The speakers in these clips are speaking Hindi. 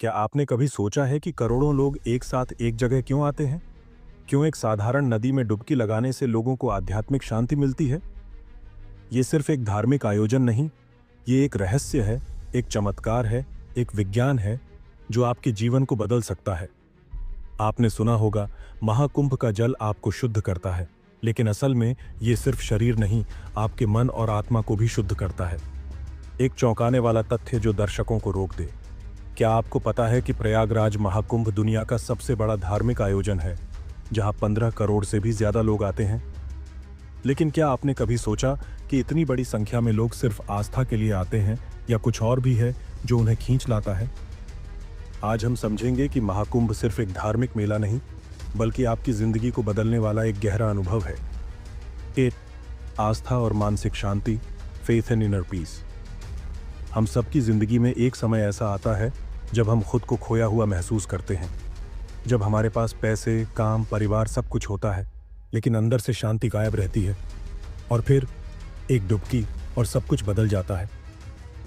क्या आपने कभी सोचा है कि करोड़ों लोग एक साथ एक जगह क्यों आते हैं? क्यों एक साधारण नदी में डुबकी लगाने से लोगों को आध्यात्मिक शांति मिलती है? ये सिर्फ एक धार्मिक आयोजन नहीं, ये एक रहस्य है, एक चमत्कार है, एक विज्ञान है जो आपके जीवन को बदल सकता है। आपने सुना होगा, महाकुंभ का जल आपको शुद्ध करता है, लेकिन असल में ये सिर्फ शरीर नहीं, आपके मन और आत्मा को भी शुद्ध करता है। एक चौंकाने वाला तथ्य जो दर्शकों को रोक दे। क्या आपको पता है कि प्रयागराज महाकुंभ दुनिया का सबसे बड़ा धार्मिक आयोजन है, जहां 15 करोड़ से भी ज्यादा लोग आते हैं? लेकिन क्या आपने कभी सोचा कि इतनी बड़ी संख्या में लोग सिर्फ आस्था के लिए आते हैं या कुछ और भी है जो उन्हें खींच लाता है? आज हम समझेंगे कि महाकुंभ सिर्फ एक धार्मिक मेला नहीं, बल्कि आपकी जिंदगी को बदलने वाला एक गहरा अनुभव है। आस्था और मानसिक शांति, फेथ एंड इनर पीस। हम सबकी जिंदगी में एक समय ऐसा आता है जब हम खुद को खोया हुआ महसूस करते हैं, जब हमारे पास पैसे, काम, परिवार सब कुछ होता है, लेकिन अंदर से शांति गायब रहती है। और फिर एक डुबकी और सब कुछ बदल जाता है।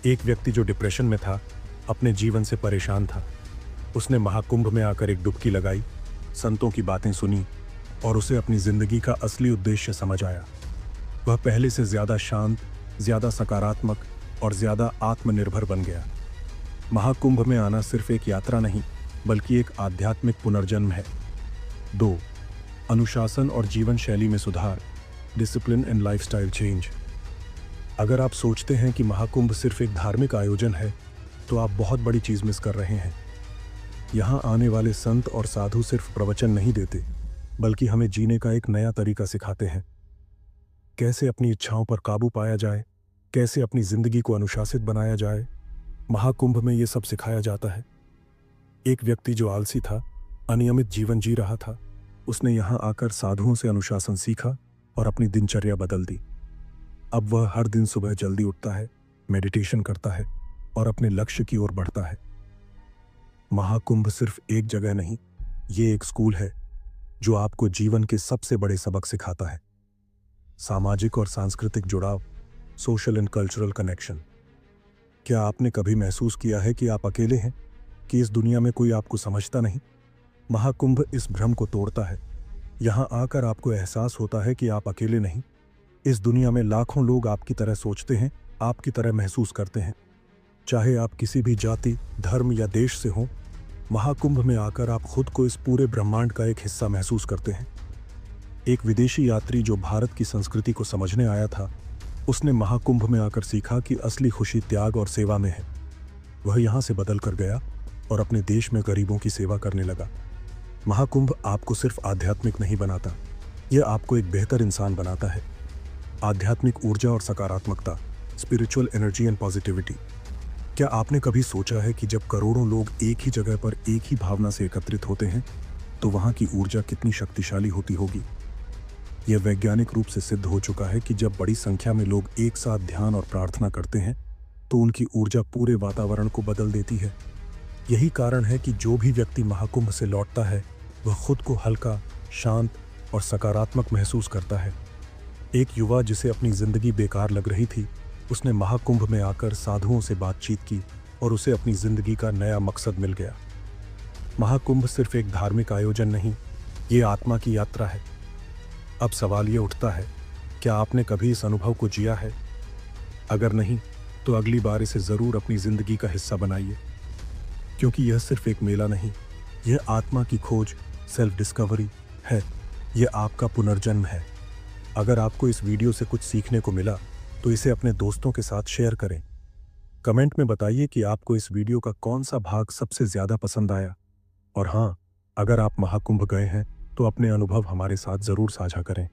एक व्यक्ति जो डिप्रेशन में था, अपने जीवन से परेशान था, उसने महाकुंभ में आकर एक डुबकी लगाई, संतों की बातें सुनी और उसे अपनी जिंदगी का असली उद्देश्य समझ आया। वह पहले से ज्यादा शांत, ज्यादा सकारात्मक और ज्यादा आत्मनिर्भर बन गया। महाकुंभ में आना सिर्फ एक यात्रा नहीं, बल्कि एक आध्यात्मिक पुनर्जन्म है। 2. अनुशासन और जीवन शैली में सुधार, डिसिप्लिन एंड लाइफस्टाइल चेंज। अगर आप सोचते हैं कि महाकुंभ सिर्फ एक धार्मिक आयोजन है, तो आप बहुत बड़ी चीज मिस कर रहे हैं। यहाँ आने वाले संत और साधु सिर्फ प्रवचन नहीं देते, बल्कि हमें जीने का एक नया तरीका सिखाते हैं। कैसे अपनी इच्छाओं पर काबू पाया जाए, कैसे अपनी जिंदगी को अनुशासित बनाया जाए, महाकुंभ में ये सब सिखाया जाता है। एक व्यक्ति जो आलसी था, अनियमित जीवन जी रहा था, उसने यहाँ आकर साधुओं से अनुशासन सीखा और अपनी दिनचर्या बदल दी। अब वह हर दिन सुबह जल्दी उठता है, मेडिटेशन करता है और अपने लक्ष्य की ओर बढ़ता है। महाकुंभ सिर्फ एक जगह नहीं, ये एक स्कूल है जो आपको जीवन के सबसे बड़े सबक सिखाता है। सामाजिक और सांस्कृतिक जुड़ाव, सोशल एंड कल्चरल कनेक्शन। क्या आपने कभी महसूस किया है कि आप अकेले हैं, कि इस दुनिया में कोई आपको समझता नहीं? महाकुंभ इस भ्रम को तोड़ता है। यहाँ आकर आपको एहसास होता है कि आप अकेले नहीं। इस दुनिया में लाखों लोग आपकी तरह सोचते हैं, आपकी तरह महसूस करते हैं। चाहे आप किसी भी जाति, धर्म या देश से हों, महाकुंभ में आकर आप खुद को इस पूरे ब्रह्मांड का एक हिस्सा महसूस करते हैं। एक विदेशी यात्री जो भारत की संस्कृति को समझने आया था, उसने महाकुंभ में आकर सीखा कि असली खुशी त्याग और सेवा में है। वह यहाँ से बदल कर गया और अपने देश में गरीबों की सेवा करने लगा। महाकुंभ आपको सिर्फ आध्यात्मिक नहीं बनाता, यह आपको एक बेहतर इंसान बनाता है। आध्यात्मिक ऊर्जा और सकारात्मकता, स्पिरिचुअल एनर्जी एंड पॉजिटिविटी। क्या आपने कभी सोचा है कि जब करोड़ों लोग एक ही जगह पर एक ही भावना से एकत्रित होते हैं, तो वहाँ की ऊर्जा कितनी शक्तिशाली होती होगी? यह वैज्ञानिक रूप से सिद्ध हो चुका है कि जब बड़ी संख्या में लोग एक साथ ध्यान और प्रार्थना करते हैं, तो उनकी ऊर्जा पूरे वातावरण को बदल देती है। यही कारण है कि जो भी व्यक्ति महाकुंभ से लौटता है, वह खुद को हल्का, शांत और सकारात्मक महसूस करता है। एक युवा जिसे अपनी जिंदगी बेकार लग रही थी, उसने महाकुंभ में आकर साधुओं से बातचीत की और उसे अपनी जिंदगी का नया मकसद मिल गया। महाकुंभ सिर्फ एक धार्मिक आयोजन नहीं, ये आत्मा की यात्रा है। अब सवाल ये उठता है, क्या आपने कभी इस अनुभव को जिया है? अगर नहीं, तो अगली बार इसे जरूर अपनी जिंदगी का हिस्सा बनाइए, क्योंकि यह सिर्फ एक मेला नहीं, यह आत्मा की खोज, सेल्फ डिस्कवरी है। यह आपका पुनर्जन्म है। अगर आपको इस वीडियो से कुछ सीखने को मिला, तो इसे अपने दोस्तों के साथ शेयर करें। कमेंट में बताइए कि आपको इस वीडियो का कौन सा भाग सबसे ज्यादा पसंद आया। और हाँ, अगर आप महाकुंभ गए हैं, तो अपने अनुभव हमारे साथ जरूर साझा करें।